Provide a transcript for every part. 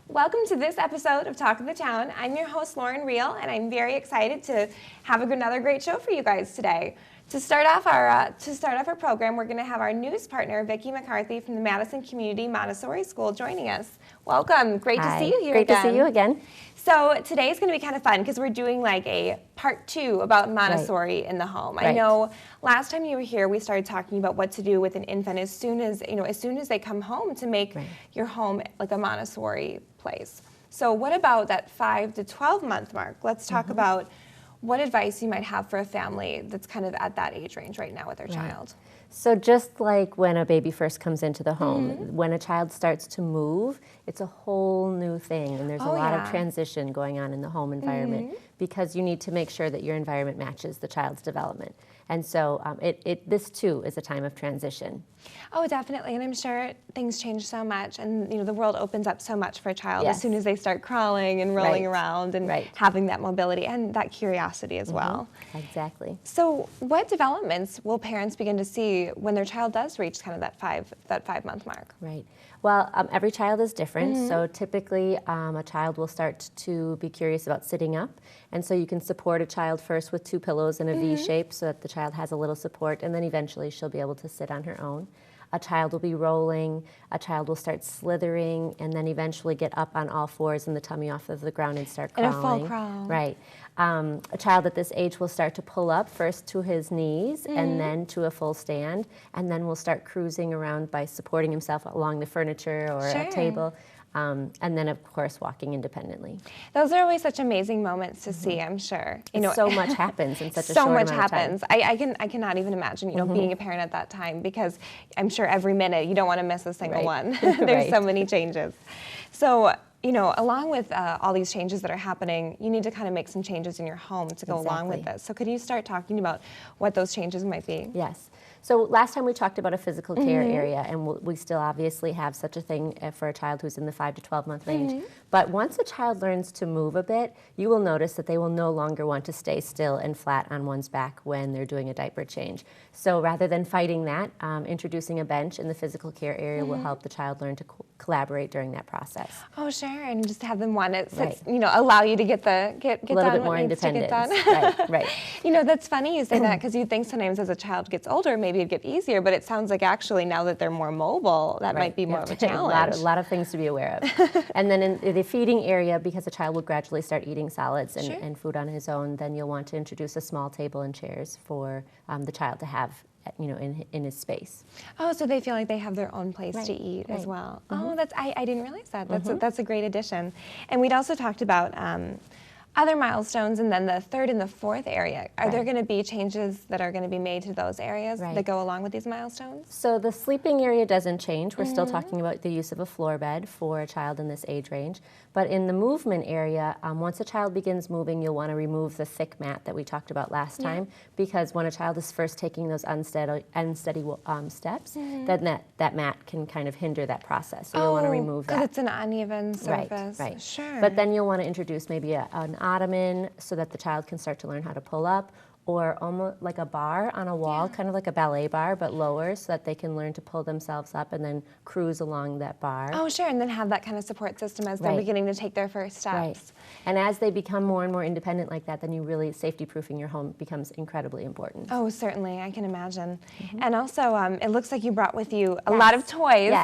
Welcome to this episode of Talk of the Town. I'm your host, Lauren Reel, and I'm very excited to have another great show for you guys today. To start off our program, we're going to have our news partner, Vicki McCarthy from the Madison Community Montessori School, joining us. Welcome. Great to see you here again. Great to see you again. So today is going to be kind of fun because we're doing like a part 2 about Montessori in the home. I know last time you were here, we started talking about what to do with an infant as soon as they come home to make your home like a Montessori place. So what about that 5 to 12 month mark? Let's talk about what advice you might have for a family that's kind of at that age range right now with their child. So just like when a baby first comes into the home, when a child starts to move, it's a whole new thing, and there's a lot of transition going on in the home environment because you need to make sure that your environment matches the child's development. And so this too is a time of transition. Oh, definitely, and I'm sure things change so much, and the world opens up so much for a child as soon as they start crawling and rolling around and having that mobility and that curiosity as well. Exactly. So, what developments will parents begin to see when their child does reach kind of that 5-month mark? Right. Well, every child is different, so typically a child will start to be curious about sitting up, and so you can support a child first with 2 pillows in a V shape so that the child has a little support, and then eventually she'll be able to sit on her own. A child will be rolling, a child will start slithering, and then eventually get up on all fours and the tummy off of the ground and start crawling. In a full crawl. Right. A child at this age will start to pull up first to his knees and then to a full stand, and then will start cruising around by supporting himself along the furniture or a table. And then, of course, walking independently. Those are always such amazing moments to see, I'm sure. So much happens in such a short amount of time. I cannot even imagine, being a parent at that time, because I'm sure every minute you don't want to miss a single one. There's so many changes. So, along with all these changes that are happening, you need to kind of make some changes in your home to go along with this. So could you start talking about what those changes might be? Yes. So last time we talked about a physical care area, and we still obviously have such a thing for a child who's in the 5 to 12 month range. But once a child learns to move a bit, you will notice that they will no longer want to stay still and flat on one's back when they're doing a diaper change. So rather than fighting that, introducing a bench in the physical care area will help the child learn to collaborate during that process. Oh, sure, and just have them want it, allow you to get a little bit more independence. Right. That's funny you say that, because you think sometimes as a child gets older, maybe it'd get easier, but it sounds like actually now that they're more mobile, that might be more of a challenge. A lot of things to be aware of. And then in the feeding area, because a child will gradually start eating solids and food on his own, then you'll want to introduce a small table and chairs for the child to have in his space. Oh, so they feel like they have their own place to eat as well. Oh, I didn't realize that. That's a great addition. And we'd also talked about other milestones, and then the 3rd and the 4th area. Are there going to be changes that are going to be made to those areas that go along with these milestones? So the sleeping area doesn't change. We're still talking about the use of a floor bed for a child in this age range. But in the movement area, once a child begins moving, you'll want to remove the thick mat that we talked about last time, because when a child is first taking those unsteady steps, then that mat can kind of hinder that process. So you'll want to remove that. Because it's an uneven surface. Right. Sure. But then you'll want to introduce maybe an ottoman so that the child can start to learn how to pull up, or almost like a bar on a wall, kind of like a ballet bar, but lower, so that they can learn to pull themselves up and then cruise along that bar. Oh, sure, and then have that kind of support system as they're beginning to take their first steps. Right. And as they become more and more independent like that, then you really, safety-proofing your home becomes incredibly important. Oh, certainly, I can imagine. And also, it looks like you brought with you a lot of toys.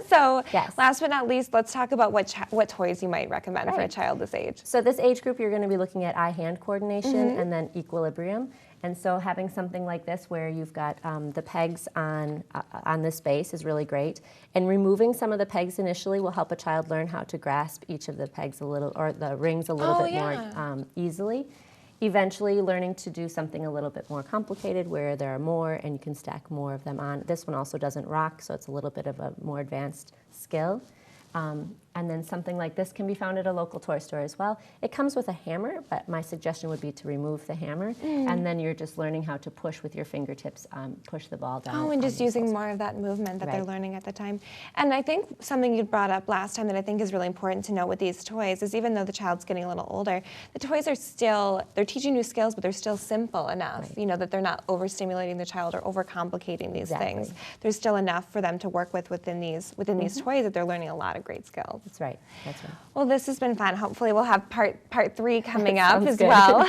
So last but not least, let's talk about what toys you might recommend for a child this age. So this age group, you're going to be looking at eye-hand coordination and then equilibrium. And so having something like this where you've got the pegs on this base is really great. And removing some of the pegs initially will help a child learn how to grasp each of the pegs a little, or the rings a little bit more easily. Eventually learning to do something a little bit more complicated where there are more and you can stack more of them on. This one also doesn't rock, so it's a little bit of a more advanced skill. And then something like this can be found at a local toy store as well. It comes with a hammer, but my suggestion would be to remove the hammer, and then you're just learning how to push with your fingertips, push the ball down. Oh, and just using more of that movement that they're learning at the time. And I think something you brought up last time that I think is really important to know with these toys is, even though the child's getting a little older, the toys are still, they're teaching new skills, but they're still simple enough, that they're not overstimulating the child or overcomplicating these things. There's still enough for them to work with within these toys that they're learning a lot of great skills. That's right. That's right. Well, this has been fun. Hopefully we'll have part 3 coming up as good. well.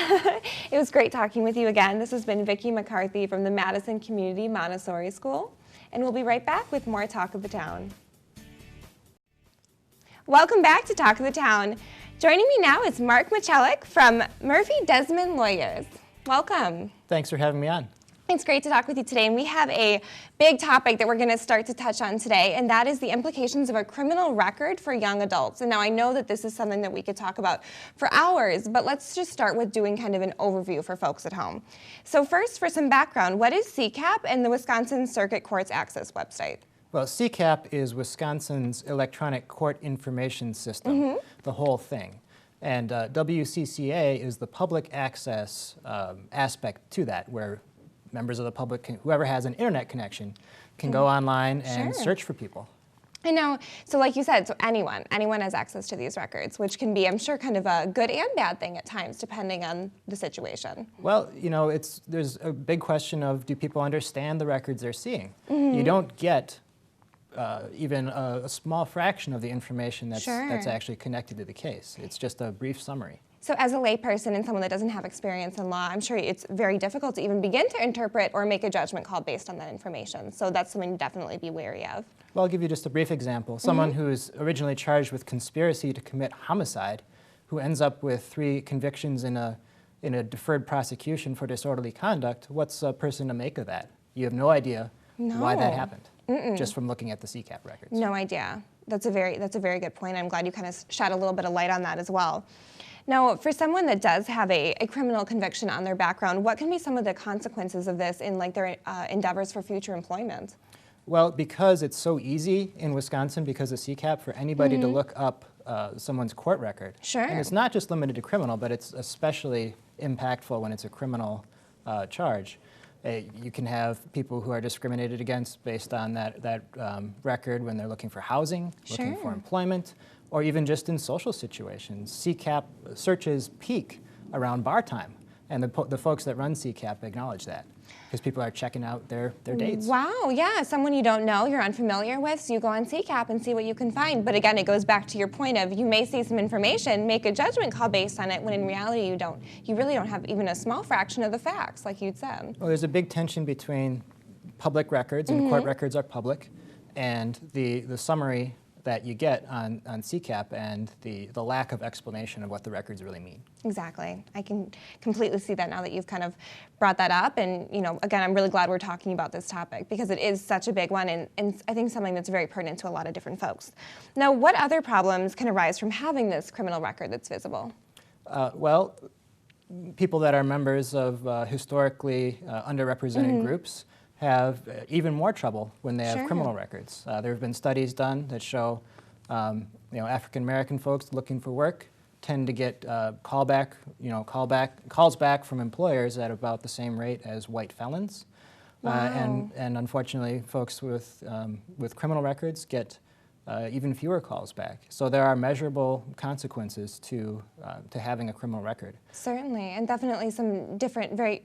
It was great talking with you again. This has been Vicki McCarthy from the Madison Community Montessori School, and we'll be right back with more Talk of the Town. Welcome back to Talk of the Town. Joining me now is Mark Michelik from Murphy Desmond Lawyers. Welcome. Thanks for having me on. It's great to talk with you today, and we have a big topic that we're going to start to touch on today, and that is the implications of a criminal record for young adults. And now I know that this is something that we could talk about for hours, but let's just start with doing kind of an overview for folks at home. So first, for some background, what is CCAP and the Wisconsin Circuit Courts Access website? Well, CCAP is Wisconsin's electronic court information system, the whole thing. And WCCA is the public access aspect to that, where members of the public, whoever has an internet connection, can go online and search for people. I know, so like you said, so anyone has access to these records, which can be, I'm sure, kind of a good and bad thing at times, depending on the situation. Well, you know, there's a big question of, do people understand the records they're seeing? You don't get even a small fraction of the information that's actually connected to the case. It's just a brief summary. So as a layperson and someone that doesn't have experience in law, I'm sure it's very difficult to even begin to interpret or make a judgment call based on that information. So that's something to definitely be wary of. Well, I'll give you just a brief example. Someone who is originally charged with conspiracy to commit homicide, who ends up with 3 convictions in a deferred prosecution for disorderly conduct, what's a person to make of that? You have no idea why that happened, just from looking at the CCAP records. No idea. That's a very good point. I'm glad you kind of shed a little bit of light on that as well. Now, for someone that does have a criminal conviction on their background, what can be some of the consequences of this in like their endeavors for future employment? Well, because it's so easy in Wisconsin, because of CCAP, for anybody to look up someone's court record. Sure. And it's not just limited to criminal, but it's especially impactful when it's a criminal charge. You can have people who are discriminated against based on that record when they're looking for housing, looking for employment, or even just in social situations. CCAP searches peak around bar time, and the folks that run CCAP acknowledge that, because people are checking out their dates. Wow, yeah, someone you don't know, you're unfamiliar with, so you go on CCAP and see what you can find. But again, it goes back to your point of you may see some information, make a judgment call based on it, when in reality you really don't have even a small fraction of the facts, like you'd said. Well, there's a big tension between public records, and court records are public, and the summary that you get on CCAP and the lack of explanation of what the records really mean. Exactly. I can completely see that now that you've kind of brought that up. And, you know, again, I'm really glad we're talking about this topic because it is such a big one and I think something that's very pertinent to a lot of different folks. Now, what other problems can arise from having this criminal record that's visible? Well, people that are members of historically underrepresented groups have even more trouble when they have criminal records. There have been studies done that show, African American folks looking for work tend to get calls back from employers at about the same rate as white felons, and unfortunately, folks with criminal records get even fewer calls back. So there are measurable consequences to having a criminal record. Certainly, and definitely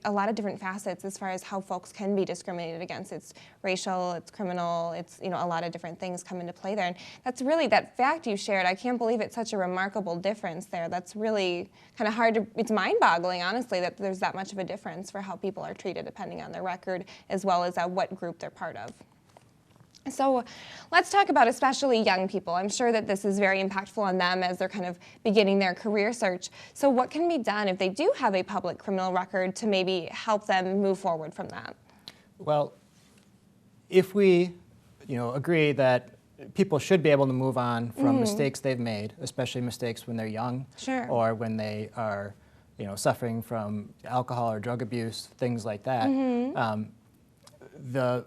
a lot of different facets as far as how folks can be discriminated against. It's racial, it's criminal, it's, a lot of different things come into play there. And that's really, that fact you shared, I can't believe it's such a remarkable difference there. That's really kind of hard it's mind-boggling, honestly, that there's that much of a difference for how people are treated depending on their record, as well as what group they're part of. So let's talk about especially young people. I'm sure that this is very impactful on them as they're kind of beginning their career search. So what can be done if they do have a public criminal record to maybe help them move forward from that? Well, if we agree that people should be able to move on from mistakes they've made, especially mistakes when they're young or when they are suffering from alcohol or drug abuse, things like that, the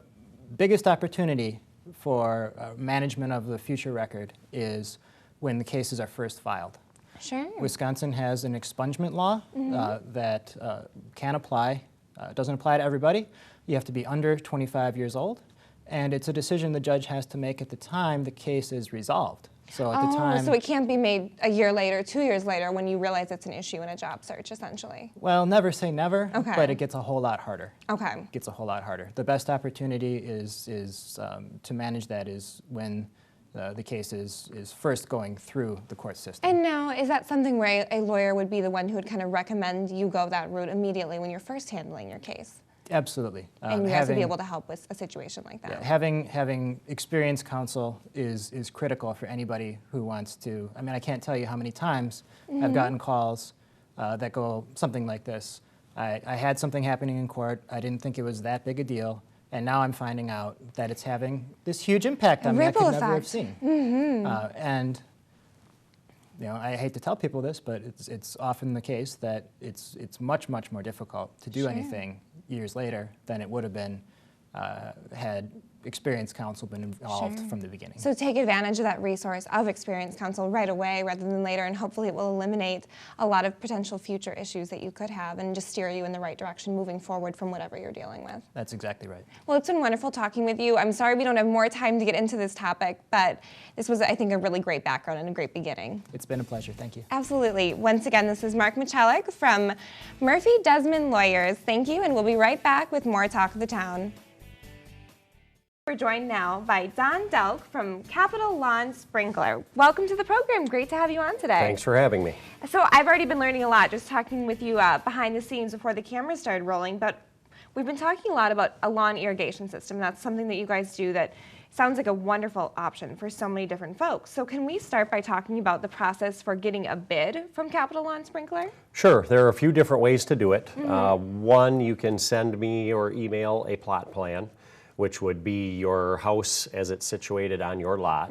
biggest opportunity for management of the future record is when the cases are first filed. Sure. Wisconsin has an expungement law that can apply. It doesn't apply to everybody. You have to be under 25 years old, and it's a decision the judge has to make at the time the case is resolved. So at the time, so it can't be made a year later, 2 years later, when you realize it's an issue in a job search, essentially. Well, never say never, okay, but it gets a whole lot harder. Okay. It gets a whole lot harder. The best opportunity is to manage that is when the case is first going through the court system. And now, is that something where a lawyer would be the one who would kind of recommend you go that route immediately when you're first handling your case? Absolutely. And you guys would be able to help with a situation like that. Yeah, having experienced counsel is critical for anybody who wants to. I mean, I can't tell you how many times I've gotten calls that go something like this. I had something happening in court. I didn't think it was that big a deal. And now I'm finding out that it's having this huge impact on me I could never have seen. And you know, I hate to tell people this, but it's often the case that it's much more difficult to do anything years later than it would have been had experienced counsel been involved from the beginning. So take advantage of that resource of experienced counsel right away rather than later, and hopefully it will eliminate a lot of potential future issues that you could have and just steer you in the right direction moving forward from whatever you're dealing with. That's exactly right. Well, it's been wonderful talking with you. I'm sorry we don't have more time to get into this topic, but this was, I think, a really great background and a great beginning. It's been a pleasure. Thank you. Absolutely. Once again, this is Mark Michalik from Murphy Desmond Lawyers. Thank you, and we'll be right back with more Talk of the Town. We're joined now by Don Delk from Capital Lawn Sprinkler. Welcome to the program. Great to have you on today. Thanks for having me. So I've already been learning a lot just talking with you behind the scenes before the cameras started rolling, but we've been talking a lot about a lawn irrigation system. That's something that you guys do that sounds like a wonderful option for so many different folks. So can we start by talking about the process for getting a bid from Capital Lawn Sprinkler? Sure, there are a few different ways to do it. One, you can send me or email a plot plan, which would be your house as it's situated on your lot.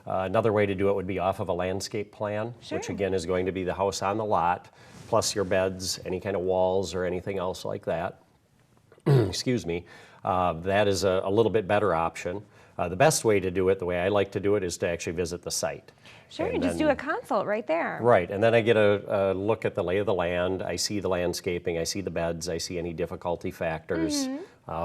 Another way to do it would be off of a landscape plan, which again is going to be the house on the lot, plus your beds, any kind of walls or anything else like that. Excuse me. That is a little bit better option. The best way to do it, the way I like to do it, is to actually visit the site. Sure, And just then- do a consult right there. Right, and then I get a look at the lay of the land. I see the landscaping, I see the beds, I see any difficulty factors,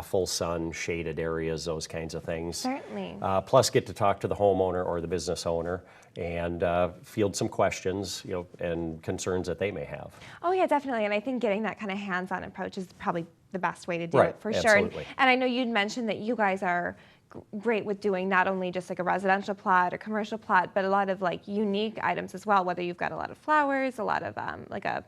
full sun, shaded areas, those kinds of things. Certainly. Plus get to talk to the homeowner or the business owner and field some questions, you know, and concerns that they may have. Oh yeah, definitely. And I think getting that kind of hands-on approach is probably the best way to do Right, it for sure. absolutely. And I know you'd mentioned that you guys are great with doing not only just like a residential plot or commercial plot, but a lot of like unique items as well, whether you've got a lot of flowers, a lot of like a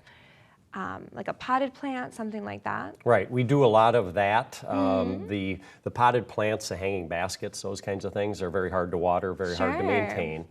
potted plant, something like that. Right, we do a lot of that. The potted plants, the hanging baskets, those kinds of things are very hard to water, very hard to Sure. maintain.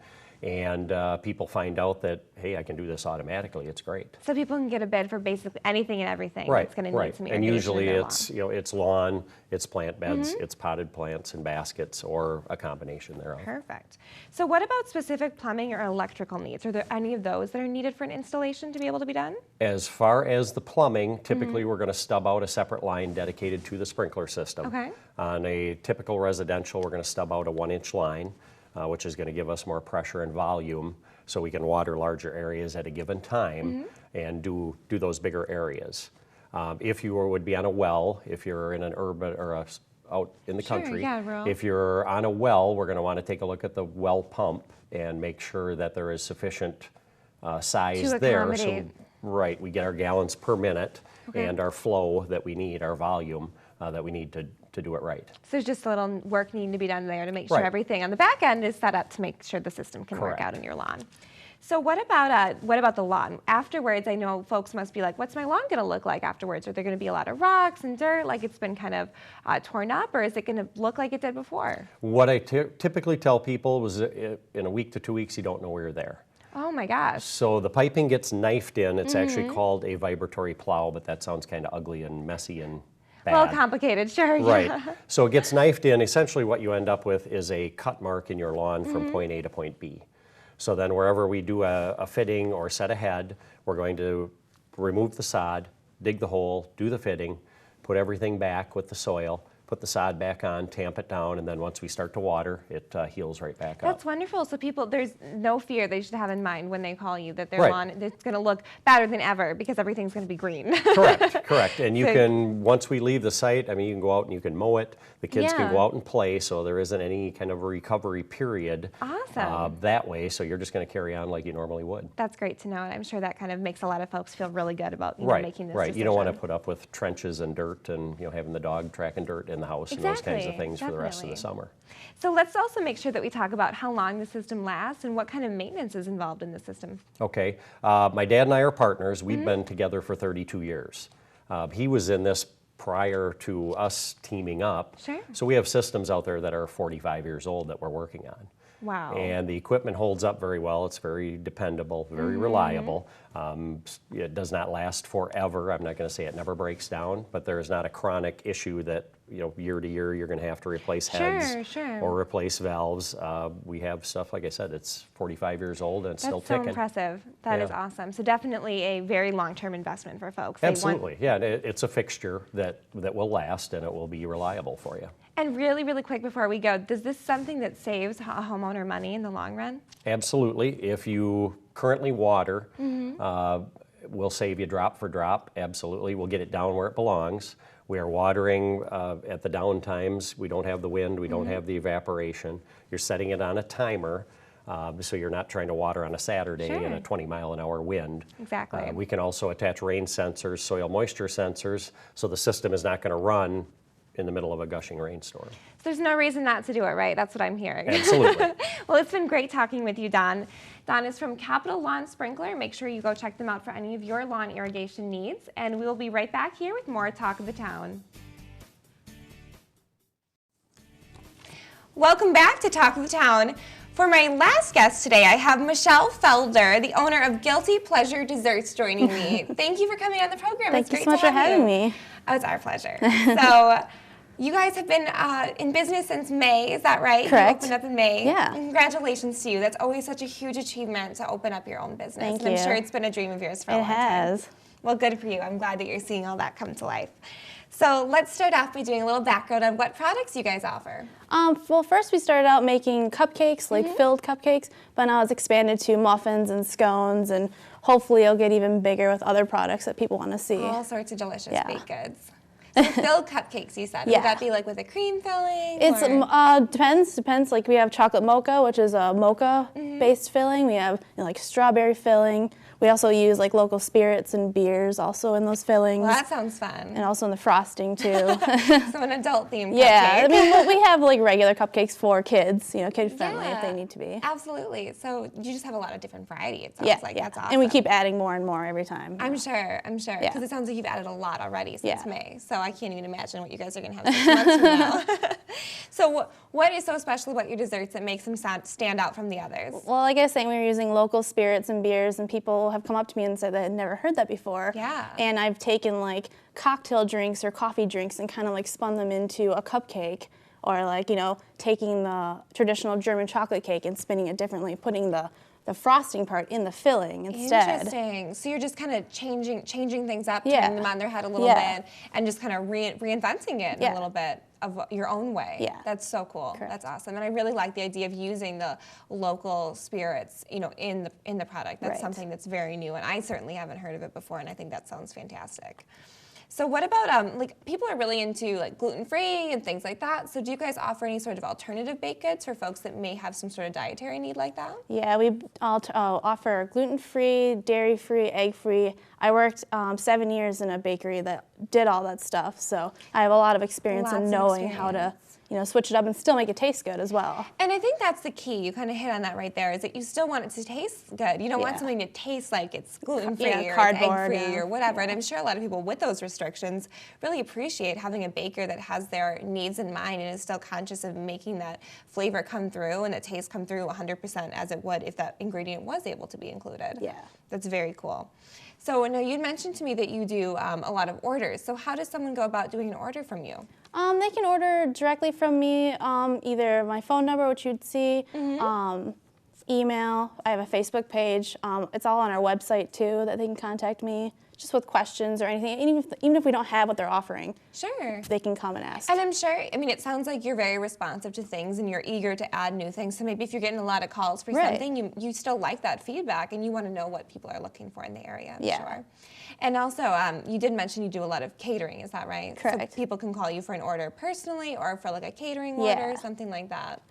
And people find out that, hey, I can do this automatically, it's great. So people can get a bid for basically anything and everything Right, that's going to need right. some And irrigation usually in their it's, lawn. you know, it's lawn, it's plant beds, it's potted plants and baskets, or a combination thereof. Perfect. So what about specific plumbing or electrical needs? Are there any of those that are needed for an installation to be able to be done? As far as the plumbing, typically we're going to stub out a separate line dedicated to the sprinkler system. Okay. On a typical residential, we're going to stub out a 1-inch line, which is going to give us more pressure and volume so we can water larger areas at a given time and do those bigger areas. If you would be on a well, if you're in an urban or out in the Sure, country, yeah, rural. if you're on a well, we're going to want to take a look at the well pump and make sure that there is sufficient size To there. accommodate. Right, we get our gallons per minute and our flow that we need, our volume that we need to do it right. So there's just a little work needing to be done there to make sure Right. everything on the back end is set up to make sure the system can work out Correct. in your lawn. So what about the lawn? Afterwards, I know folks must be like, what's my lawn going to look like afterwards? Are there going to be a lot of rocks and dirt, like it's been kind of torn up, or is it going to look like it did before? What I typically tell people was in a week to 2 weeks, you don't know where you're there. Oh my gosh. So the piping gets knifed in. It's actually called a vibratory plow, but that sounds kind of ugly and messy and bad. Well, complicated, sure. Right. Yeah. So it gets knifed in. Essentially what you end up with is a cut mark in your lawn from point A to point B. So then wherever we do a fitting or set ahead, we're going to remove the sod, dig the hole, do the fitting, put everything back with the soil, put the sod back on, tamp it down, and then once we start to water, it heals right back up. That's wonderful. So people, there's no fear they should have in mind when they call you that their Right. lawn is going to look better than ever because everything's going to be green. Correct, correct. And you So- can, once we leave the site, I mean, you can go out and you can mow it. The kids can Yeah. go out and play, so there isn't any kind of a recovery period Awesome. that way. So you're just going to carry on like you normally would. That's great to know, and I'm sure that kind of makes a lot of folks feel really good about Right, making this right. You don't want to decision. put up with trenches and dirt and having the dog tracking dirt in the house and those kinds of Exactly, things for the rest of the definitely. summer. So let's also make sure that we talk about how long the system lasts and what kind of maintenance is involved in the system. Okay, my dad and I are partners. We've Mm-hmm. been together for 32 years. He was in this prior to us teaming up. Sure. So we have systems out there that are 45 years old that we're working on. Wow. And the equipment holds up very well. It's very dependable, very reliable. It does not last forever. I'm not going to say it never breaks down, but there is not a chronic issue that, you know, year to year you're going to have to replace heads Sure. or replace valves. We have stuff, like I said, it's 45 years old and it's still That's so ticking. impressive. That is Yeah. awesome. So definitely a very long-term investment for folks. They want- Absolutely, yeah. It's a fixture that will last and it will be reliable for you. And really, really quick before we go, is this something that saves a homeowner money in the long run? Absolutely. If you currently water, we'll save you drop for drop. Absolutely. We'll get it down where it belongs. We are watering at the down times. We don't have the wind. We don't have the evaporation. You're setting it on a timer. So you're not trying to water on a Saturday in a 20-mile-an-hour wind. Exactly. We can also attach rain sensors, soil moisture sensors, so the system is not going to run in the middle of a gushing rainstorm. So there's no reason not to do it, right? That's what I'm hearing. Absolutely. Well, it's been great talking with you, Don. Don is from Capital Lawn Sprinkler. Make sure you go check them out for any of your lawn irrigation needs. And we will be right back here with more Talk of the Town. Welcome back to Talk of the Town. For my last guest today, I have Michelle Felder, the owner of Guilty Pleasure Desserts, joining me. Thank you for coming on the program. Thank It's you great so much to for have having you. me. Oh, it's our pleasure. So, you guys have been in business since May, is that right? Correct. You opened up in May. Yeah. Congratulations to you. That's always such a huge achievement to open up your own business. Thank and I'm you. sure it's been a dream of yours for a It long time. has. Well, good for you. I'm glad that you're seeing all that come to life. So let's start off by doing a little background on what products you guys offer. Well, first we started out making cupcakes, like filled cupcakes, but now it's expanded to muffins and scones, and hopefully it'll get even bigger with other products that people want to see. All sorts of delicious Yeah. baked goods. So filled cupcakes, you said. Yeah. Would that be like with a cream filling? It's or- depends. Like we have chocolate mocha, which is a mocha-based filling. We have like strawberry filling. We also use like local spirits and beers also in those fillings, Well, that sounds fun. and also in the frosting too. So an adult themed Yeah, cupcake. I mean, but we have like regular cupcakes for kids, kid friendly if Yeah, they need to be. Absolutely. So you just have a lot of different variety, it sounds Yeah, like. yeah. That's awesome. And we keep adding more and more every time. I'm sure. Yeah. Because it sounds like you've added a lot already since Yeah. May. So I can't even imagine what you guys are going to have 6 months from now. So what is so special about your desserts that makes them stand out from the others? Well, like I was saying, we were using local spirits and beers, and people have come up to me and said they had never heard that before. Yeah. And I've taken like cocktail drinks or coffee drinks and kind of like spun them into a cupcake, or like, taking the traditional German chocolate cake and spinning it differently, putting the frosting part in the filling instead. Interesting. So you're just kind of changing things up, Yeah. turning them on their head a little Yeah. bit, and just kind of reinventing it in a Yeah. little bit of your own way. Yeah. That's so cool. Correct. That's awesome. And I really like the idea of using the local spirits, in the product. That's Right. something that's very new, and I certainly haven't heard of it before, and I think that sounds fantastic. So what about, people are really into like gluten-free and things like that. So do you guys offer any sort of alternative baked goods for folks that may have some sort of dietary need like that? Yeah, we offer gluten-free, dairy-free, egg-free. I worked 7 years in a bakery that did all that stuff, so I have a lot of experience Lots in of knowing how to, switch it up and still make it taste good as well. And I think that's the key. You kind of hit on that right there, is that you still want it to taste good. You don't want Yeah. something to taste like it's gluten-free Yeah, or cardboard, egg-free yeah. or whatever. And I'm sure a lot of people with those restrictions really appreciate having a baker that has their needs in mind and is still conscious of making that flavor come through and the taste come through 100% as it would if that ingredient was able to be included. Yeah. That's very cool. So now you'd mentioned to me that you do a lot of orders. So how does someone go about doing an order from you? They can order directly from me, either my phone number, which you'd see, email. I have a Facebook page. It's all on our website too, that they can contact me just with questions or anything. Even if we don't have what they're offering, Sure. they can come and ask. And I'm sure, it sounds like you're very responsive to things and you're eager to add new things. So maybe if you're getting a lot of calls for Right. something, you still like that feedback and you want to know what people are looking for in the area, I'm Yeah. sure. And also, you did mention you do a lot of catering, is that right? Correct. So people can call you for an order personally or for like a catering Yeah. order, something like that.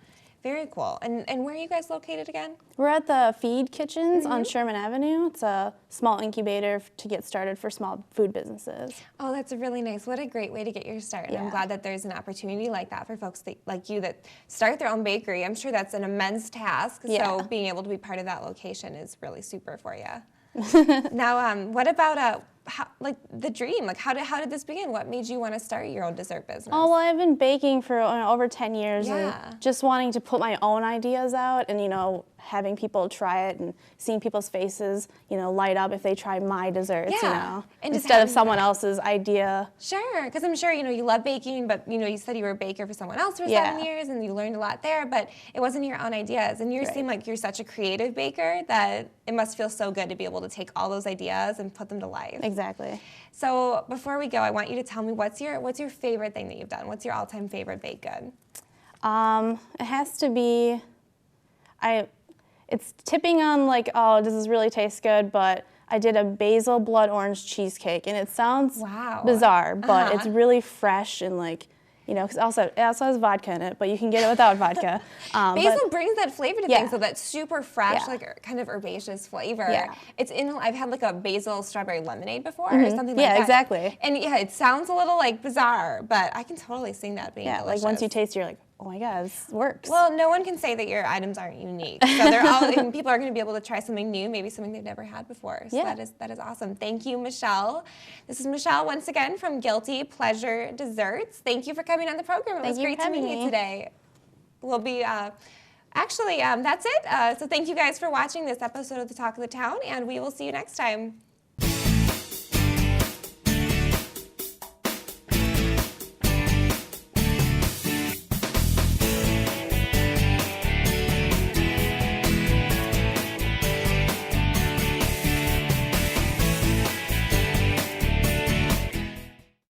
Very cool. And where are you guys located again? We're at the Feed Kitchens Mm-hmm. on Sherman Avenue. It's a small incubator to get started for small food businesses. Oh, that's really nice. What a great way to get your start. And I'm Yeah. glad that there's an opportunity like that for folks like you that start their own bakery. I'm sure that's an immense task. Yeah. So being able to be part of that location is really super for you. Now, what about the dream? Like, how did this begin? What made you want to start your own dessert business? Oh, well, I've been baking for over 10 years Yeah. and just wanting to put my own ideas out and, having people try it and seeing people's faces, light up if they try my desserts, Yeah. And just instead of having someone else's idea. Sure, because I'm sure, you love baking, but, you said you were a baker for someone else for Yeah. 7 years and you learned a lot there, but it wasn't your own ideas. And you Right. seem like you're such a creative baker that it must feel so good to be able to take all those ideas and put them to life. Exactly. So before we go, I want you to tell me what's your favorite thing that you've done? What's your all-time favorite baked good? It has to be, it's tipping on like, oh, does this really taste good? But I did a basil blood orange cheesecake, and it sounds Wow. bizarre, but it's Uh-huh. really fresh and like, because it also has vodka in it, but you can get it without vodka. Basil but- brings that flavor to Yeah. things, so that super fresh, Yeah. like kind of herbaceous flavor. Yeah. I've had like a basil strawberry lemonade before or something like Yeah, that. exactly. And yeah, it sounds a little like bizarre, but I can totally see that being Yeah, delicious. like once you taste, you're like, oh my God, this works. Well, no one can say that your items aren't unique. So they're all, and people are going to be able to try something new, maybe something they've never had before. So Yeah. that is awesome. Thank you, Michelle. This is Michelle once again from Guilty Pleasure Desserts. Thank you for coming on the program. It was Thank you great for to meet having you me. today. We'll be that's it. So thank you guys for watching this episode of the Talk of the Town, and we will see you next time.